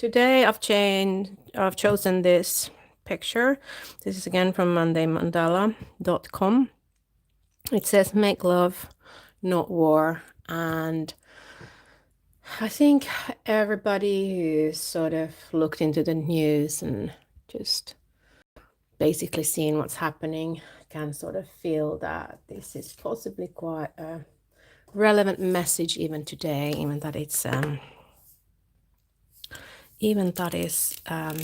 Today I've chosen this picture. This is again from mondaymandala.com. It says make love, not war. And I think everybody who's sort of looked into the news and just basically seeing what's happening can sort of feel that this is possibly quite a relevant message even today, even that it's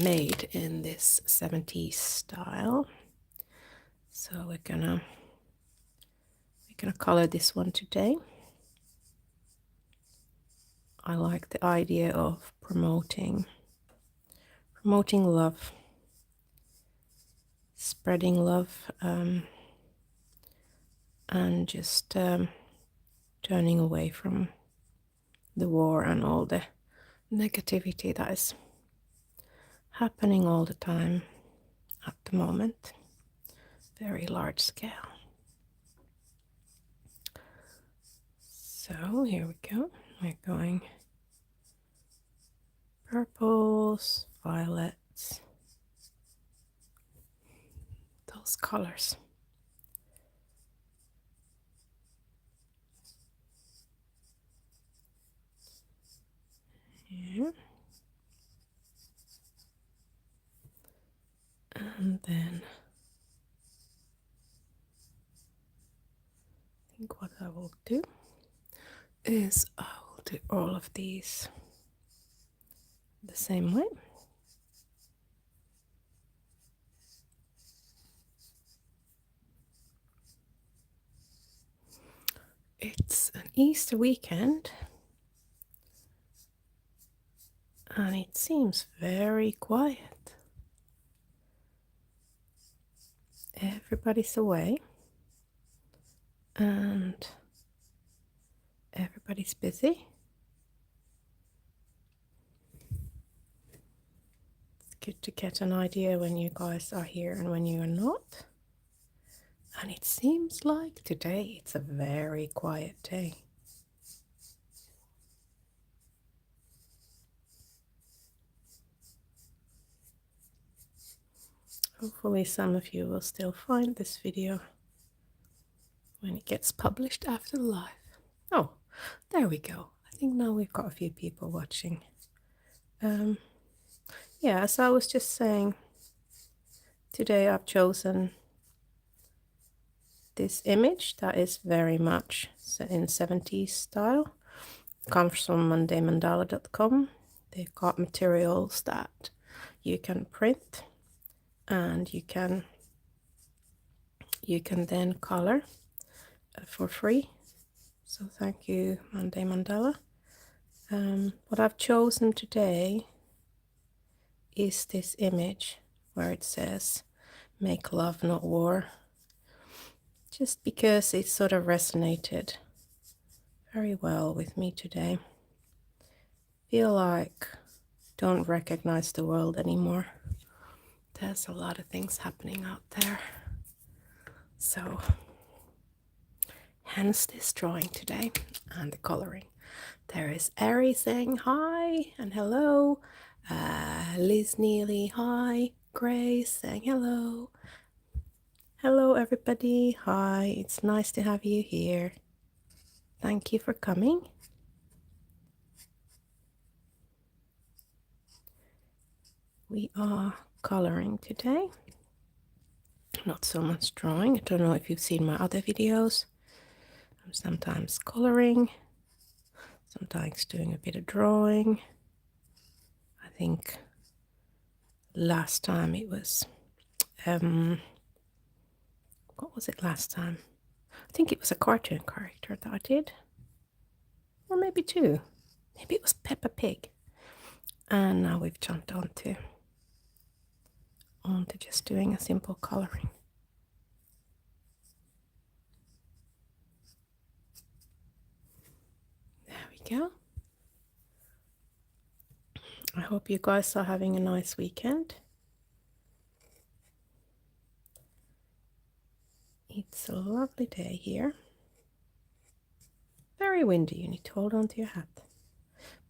made in this 70s style. So we're gonna color this one today. I like the idea of promoting love, spreading love, and just turning away from the war and all the negativity that is happening all the time at the moment. Very large scale. So here we go. We're going purples, violets, those colors. Here. And then I think what I will do is I will do all of these the same way. It's an Easter weekend and it seems very quiet. Everybody's away and everybody's busy. It's good to get an idea when you guys are here and when you are not. And it seems like today it's a very quiet day. Hopefully some of you will still find this video when it gets published after the live. Oh, there we go. I think now we've got a few people watching. Yeah, as I was just saying, today I've chosen this image that is very much in 70s style. It comes from mondaymandala.com. They've got materials that you can print and you can then color for free. So thank you, Monday Mandala. What I've chosen today is this image where it says make love not war, just because it sort of resonated very well with me today. Feel like don't recognize the world anymore. There's a lot of things happening out there. So hence this drawing today and the coloring. There is Ari saying hi and hello. Liz Neely, hi. Grace saying hello. Hello everybody, hi. It's nice to have you here. Thank you for coming. We are coloring today. Not so much drawing. I don't know if you've seen my other videos. I'm sometimes coloring, sometimes doing a bit of drawing. I think last time it was, what was it last time? I think it was a cartoon character that I did. Or maybe two. Maybe it was Peppa Pig. And now we've jumped onto just doing a simple coloring. There we go. I hope you guys are having a nice weekend. It's a lovely day here. Very windy, you need to hold on to your hat.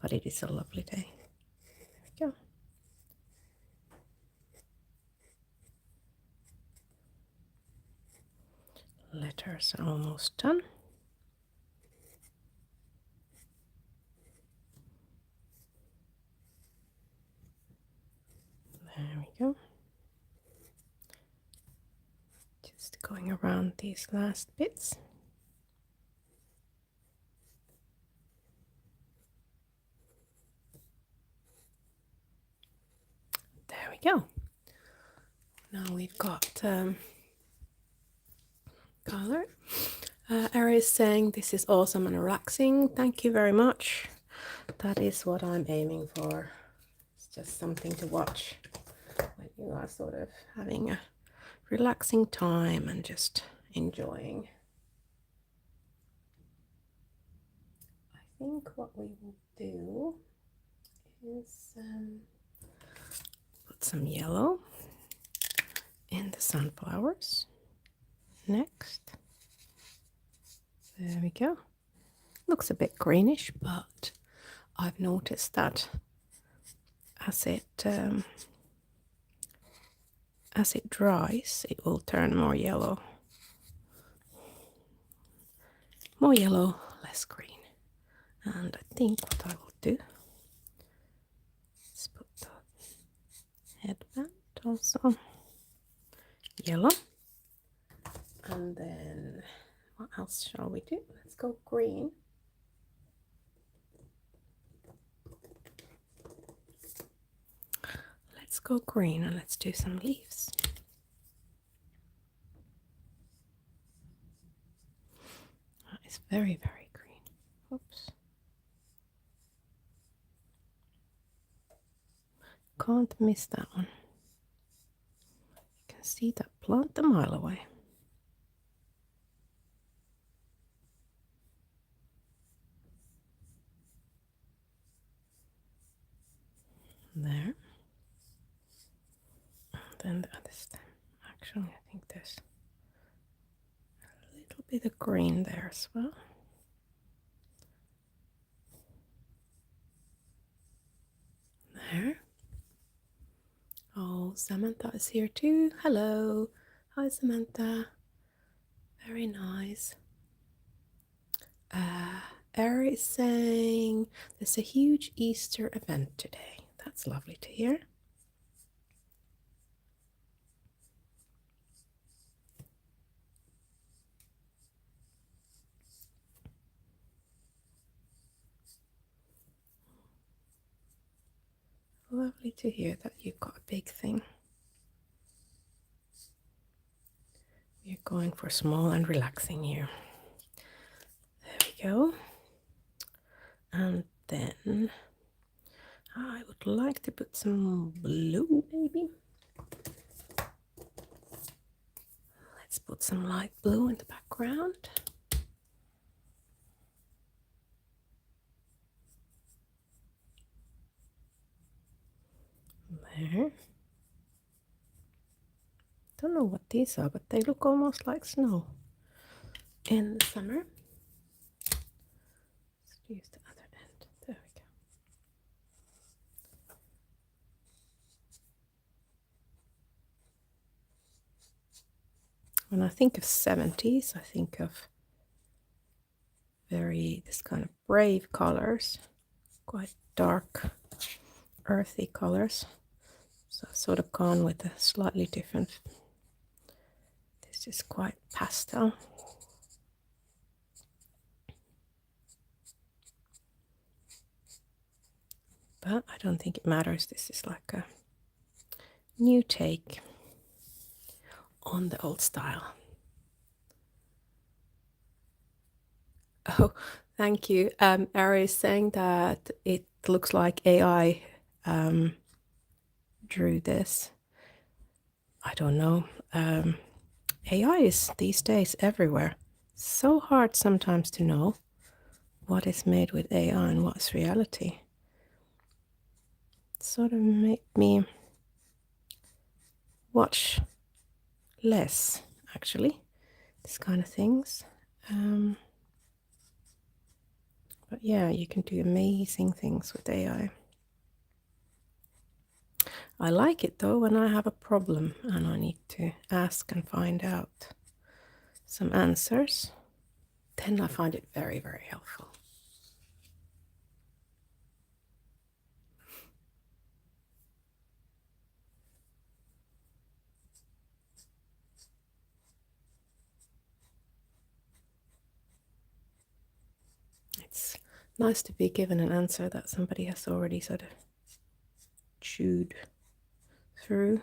But it is a lovely day. we go. Letters are almost done. There we go. Just going around these last bits. There we go. Now we've got color. Ari is saying this is awesome and relaxing. Thank you very much. That is what I'm aiming for. It's just something to watch when you are sort of having a relaxing time and just enjoying. I think what we will do is put some yellow in the sunflowers. Next. There we go. Looks a bit greenish, but I've noticed that as it dries, it will turn more yellow. More yellow, less green. And I think what I will do is put the headband also yellow. And then what else shall we do? Let's go green. Let's go green and let's do some leaves. It's very, very green. Oops. Can't miss that one. You can see that plant a mile away. There. And then the other stem. Actually, I think there's a little bit of green there as well. There. Oh, Samantha is here too. Hello. Hi, Samantha. Very nice. Ari is saying there's a huge Easter event today. That's lovely to hear. Lovely to hear that you've got a big thing. We're going for small and relaxing here. There we go. And then I would like to put some blue, maybe. Let's put some light blue in the background. There. Don't know what these are, but they look almost like snow in the summer. Let's use the other end. There we go. When I think of 70s, I think of this kind of brave colors, quite dark, earthy colors. So I've sort of gone with a slightly different. This is quite pastel. But I don't think it matters. This is like a new take on the old style. Oh, thank you. Ari is saying that it looks like AI drew this. I don't know. AI is these days everywhere. So hard sometimes to know what is made with AI and what's reality. It sort of made me watch less, actually, this kind of things. But yeah, you can do amazing things with AI. I like it though when I have a problem and I need to ask and find out some answers. Then I find it very, very helpful. It's nice to be given an answer that somebody has already sort of chewed through,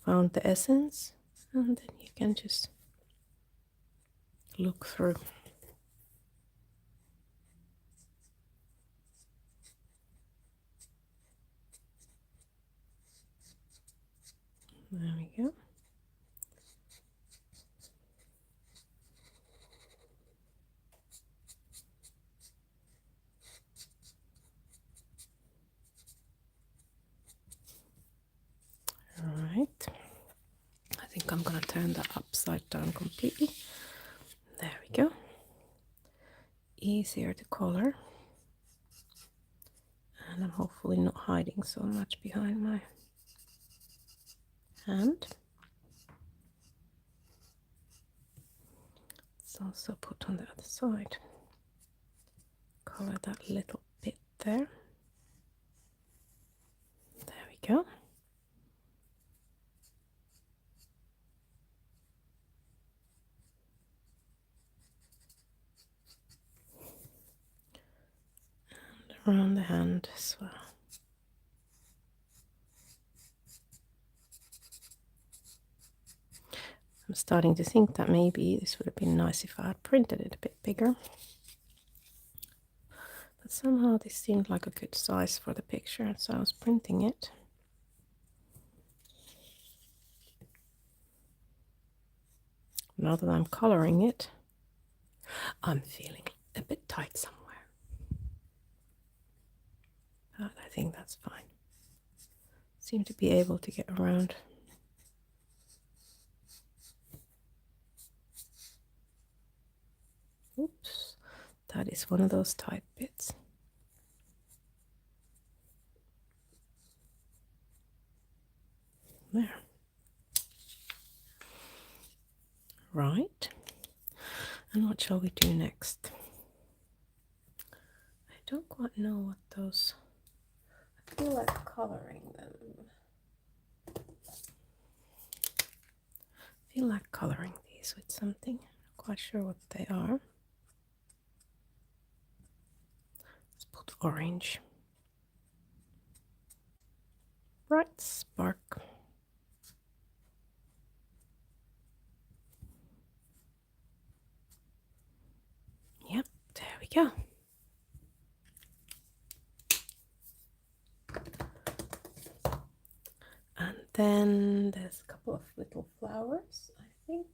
found the essence, and then you can just look through. There we go. All right. I think I'm going to turn that upside down completely. There we go. Easier to color. And I'm hopefully not hiding so much behind my hand. Let's also put on the other side. Color that little bit there. There we go. And around the hand as well. I'm starting to think that maybe this would have been nice if I had printed it a bit bigger. But somehow this seemed like a good size for the picture, so I was printing it. Now that I'm coloring it, I'm feeling a bit tight somewhere. But I think that's fine. Seem to be able to get around. Oops, that is one of those tight bits. There. Right. And what shall we do next? I don't quite know what those... I feel like coloring them. I feel like coloring these with something. Not quite sure what they are. Let's put orange. Bright spark. Yep, there we go. And then there's a couple of little flowers, I think.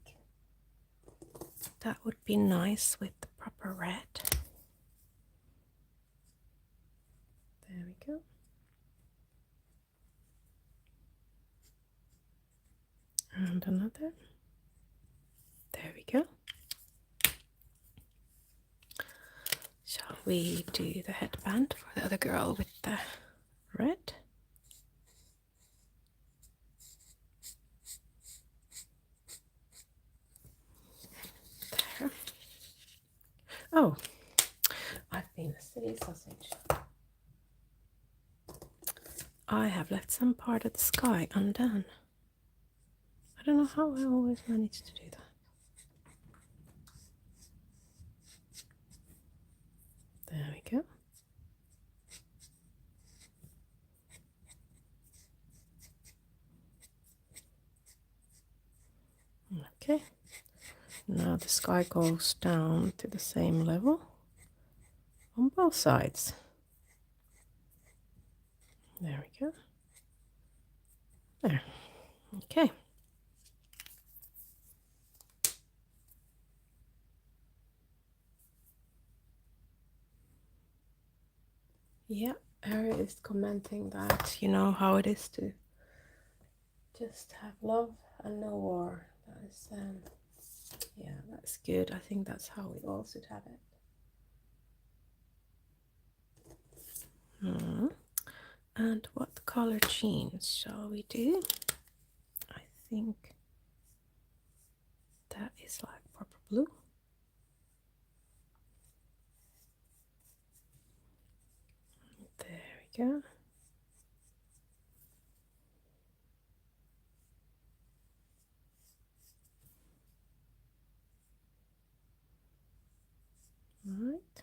That would be nice with the proper red. There we go. And another. There we go. Shall we do the headband for the other girl with the red? There. Oh, I've been a silly sausage. I have left some part of the sky undone. I don't know how I always manage to do that. There we go. Okay. Now the sky goes down to the same level on both sides. There we go. There. Okay. Yeah, Harry is commenting that, you know, how it is to just have love and no war. That is, yeah, that's good. I think that's how we all should have it. And what color jeans shall we do? I think that is like purple blue. There we go. Right.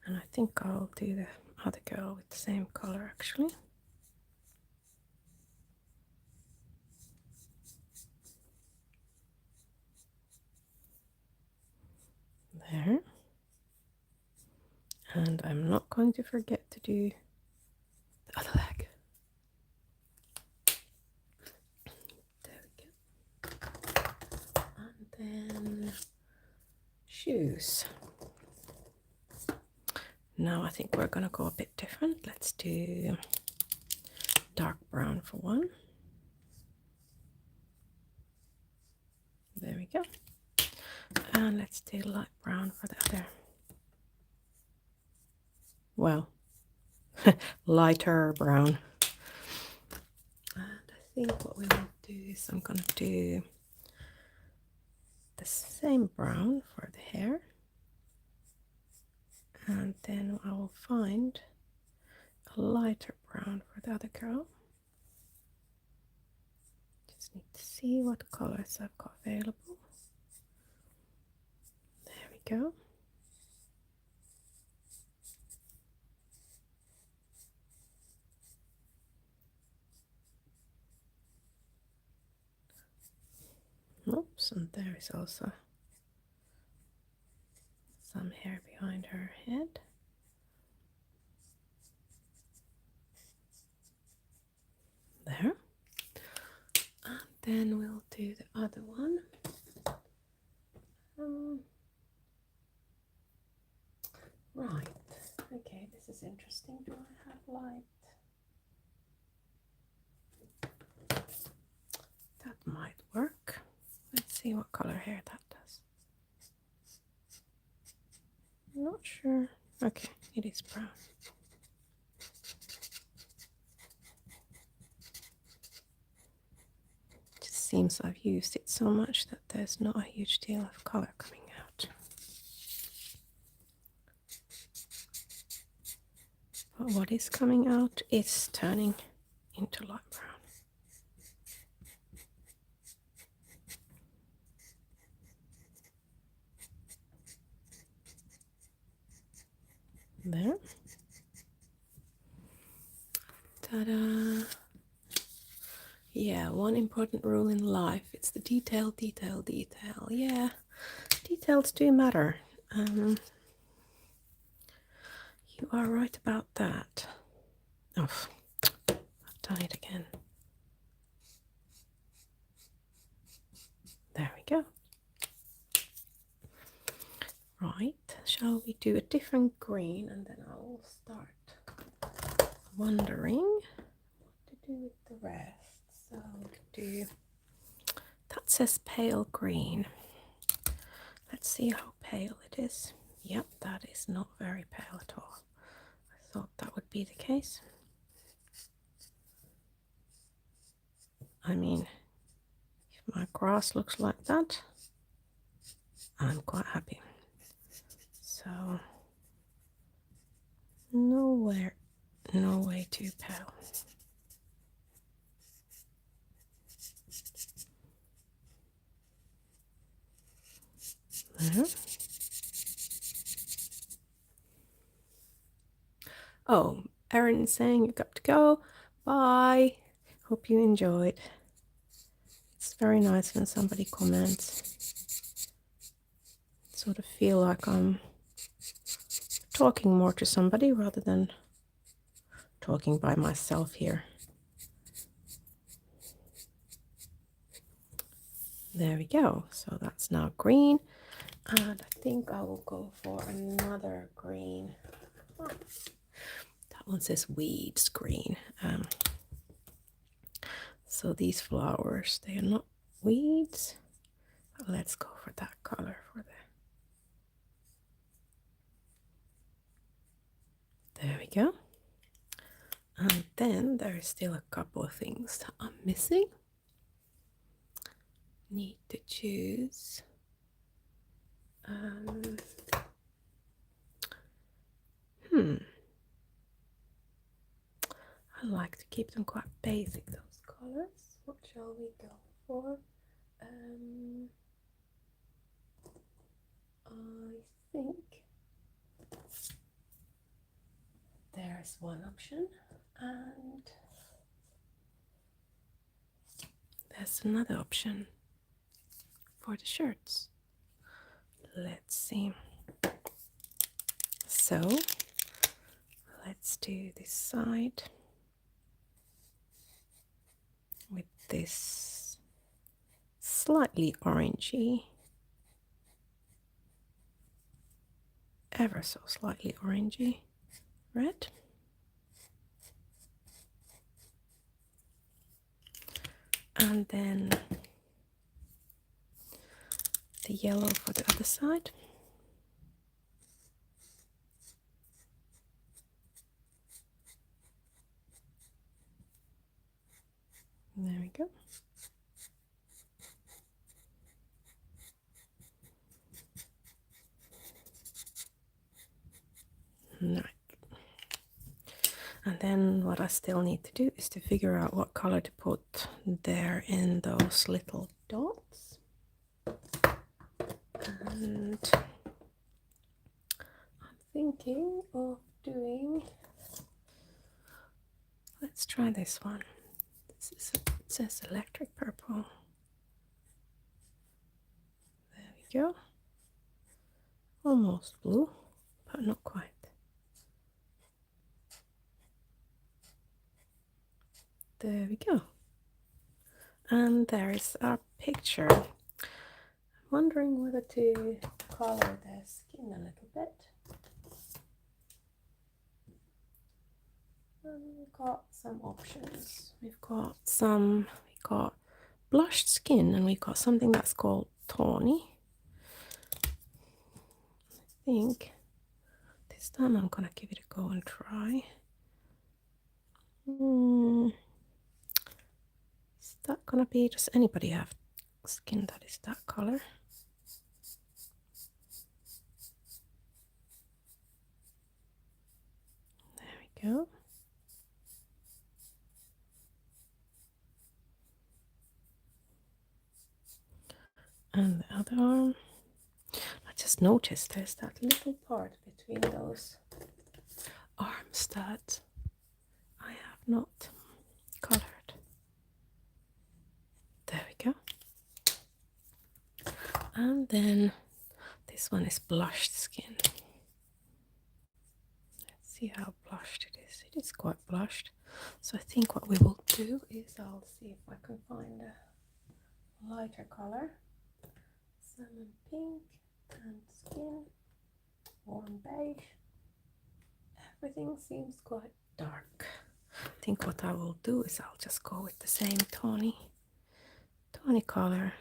And I think I'll do the other girl with the same color actually. There. And I'm not going to forget to do the other leg. There we go. And then shoes. Now I think we're gonna go a bit different. Let's do dark brown for one. There we go. And let's do light brown for the other. Well, lighter brown. And I think what we will do is I'm going to do the same brown for the hair. And then I will find a lighter brown for the other girl. Just need to see what colors I've got available. There we go. Oops, and there is also some hair behind her head. There. And then we'll do the other one. Right. Okay, this is interesting. Do I have light? That might work. Let's see what color hair that does. I'm not sure. Okay, it is brown. It just seems I've used it so much that there's not a huge deal of color coming out. But what is coming out is turning into light brown. There. Ta-da! Yeah, one important rule in life, it's the detail, detail, detail. Yeah, details do matter. You are right about that. Oh, I've done it again. There we go. Right, shall we do a different green and then I'll start wondering what to do with the rest. So we'll do, that says pale green. Let's see how pale it is. Yep, that is not very pale at all. I thought that would be the case. I mean, if my grass looks like that, I'm quite happy. So, no way too pale. There. Oh, Erin's saying you got to go. Bye. Hope you enjoyed. It's very nice when somebody comments. Sort of feel like I'm talking more to somebody rather than talking by myself here. There we go. So that's now green. And I think I will go for another green. Oh, that one says weeds green. So these flowers, they are not weeds. But let's go for that color for the. There we go. And then there is still a couple of things that I'm missing. Need to choose I like to keep them quite basic, those colors. What shall we go for? I think there's one option, and there's another option for the shirts. Let's see. So let's do this side with this slightly orangey, ever so slightly orangey red. And then the yellow for the other side. There we go. Right. And then what I still need to do is to figure out what color to put there in those little dots. And I'm thinking of doing, let's try this one. This is, it says electric purple. There we go. Almost blue, but not quite. There we go. And there is our picture. I'm wondering whether to color the skin a little bit. And we've got some options. We've got blushed skin, and we've got something that's called tawny. I think this time I'm gonna give it a go and try. Is that gonna be, does anybody have skin that is that color? There we go. And the other arm. I just noticed there's that little part between those arms that I have not colored. There we go. And then this one is blushed skin. Let's see how blushed it is. It is quite blushed. So I think what we will do is I'll see if I can find a lighter color. Salmon pink and skin, warm beige. Everything seems quite dark. I think what I will do is I'll just go with the same tawny color.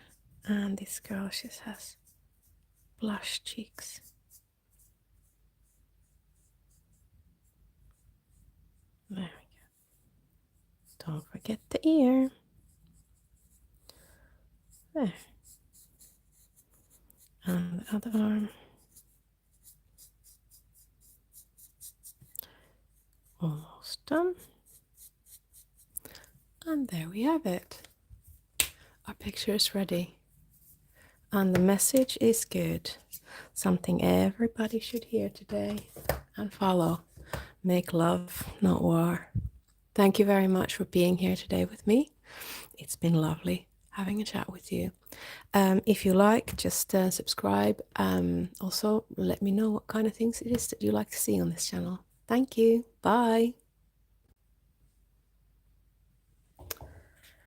And this girl, she has blush cheeks. There we go. Don't forget the ear. There. And the other arm. Almost done. And there we have it. Our picture is ready. And the message is good. Something everybody should hear today and follow. Make love, not war. Thank you very much for being here today with me. It's been lovely having a chat with you. If you like, just subscribe. Also, let me know what kind of things it is that you like to see on this channel. Thank you. Bye.